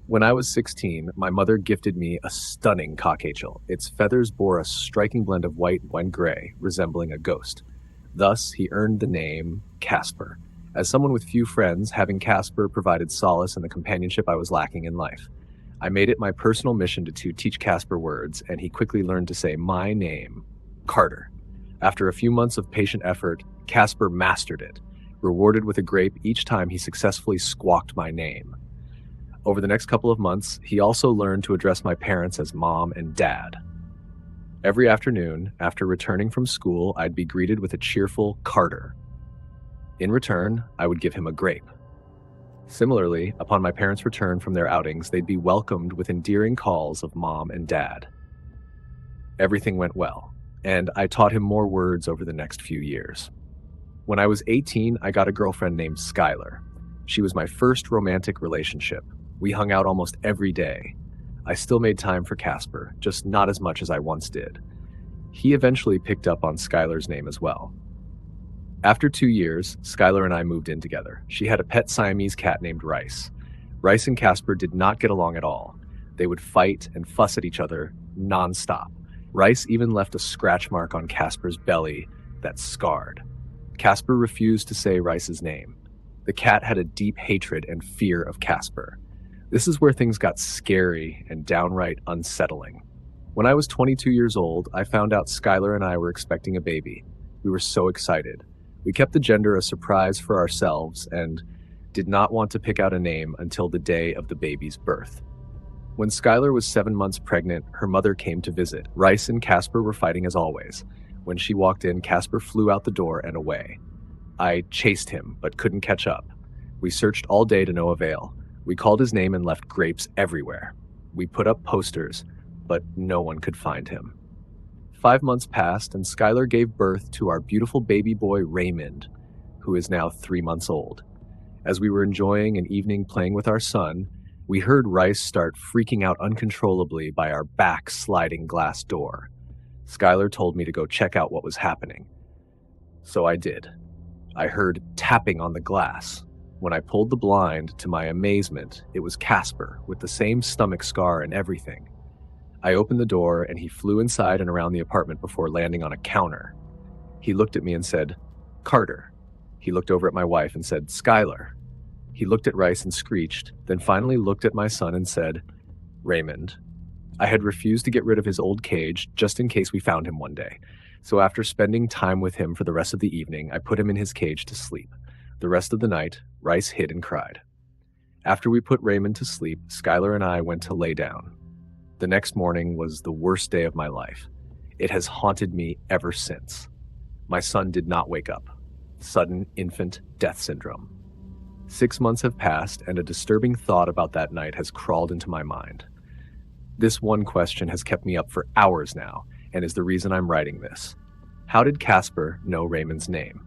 When I was 16, my mother gifted me a stunning Cockatiel. Its feathers bore a striking blend of white and gray, resembling a ghost. Thus, he earned the name Casper. As someone with few friends, having Casper provided solace and the companionship I was lacking in life. I made it my personal mission to teach Casper words, and he quickly learned to say my name, Carter. After a few months of patient effort, Casper mastered it, rewarded with a grape each time he successfully squawked my name. Over the next couple of months, he also learned to address my parents as mom and dad. Every afternoon, after returning from school, I'd be greeted with a cheerful Carter. In return, I would give him a grape. Similarly, upon my parents' return from their outings, they'd be welcomed with endearing calls of mom and dad. Everything went well, and I taught him more words over the next few years. When I was 18, I got a girlfriend named Skylar. She was my first romantic relationship. We hung out almost every day. I still made time for Casper, just not as much as I once did. He eventually picked up on Skylar's name as well. After 2 years, Skylar and I moved in together. She had a pet Siamese cat named Rice. Rice and Casper did not get along at all. They would fight and fuss at each other nonstop. Rice even left a scratch mark on Casper's belly that scarred. Casper refused to say Rice's name. The cat had a deep hatred and fear of Casper. This is where things got scary and downright unsettling. When I was 22 years old, I found out Skylar and I were expecting a baby. We were so excited. We kept the gender a surprise for ourselves and did not want to pick out a name until the day of the baby's birth. When Skylar was 7 months pregnant, her mother came to visit. Rice and Casper were fighting as always. When she walked in, Casper flew out the door and away. I chased him, but couldn't catch up. We searched all day to no avail. We called his name and left grapes everywhere. We put up posters, but no one could find him. 5 months passed, and Skylar gave birth to our beautiful baby boy, Raymond, who is now 3 months old. As we were enjoying an evening playing with our son, we heard Rice start freaking out uncontrollably by our back sliding glass door. Skylar told me to go check out what was happening. So I did. I heard tapping on the glass. When I pulled the blind, to my amazement, it was Casper with the same stomach scar and everything. I opened the door and he flew inside and around the apartment before landing on a counter. He looked at me and said, "Carter." He looked over at my wife and said, "Skylar." He looked at Rice and screeched, then finally looked at my son and said, "Raymond." I had refused to get rid of his old cage just in case we found him one day. So after spending time with him for the rest of the evening, I put him in his cage to sleep. The rest of the night, Rice hid and cried. After we put Raymond to sleep, Skylar and I went to lay down. The next morning was the worst day of my life. It has haunted me ever since. My son did not wake up. Sudden infant death syndrome. 6 months have passed, and a disturbing thought about that night has crawled into my mind. This one question has kept me up for hours now, and is the reason I'm writing this. How did Casper know Raymond's name?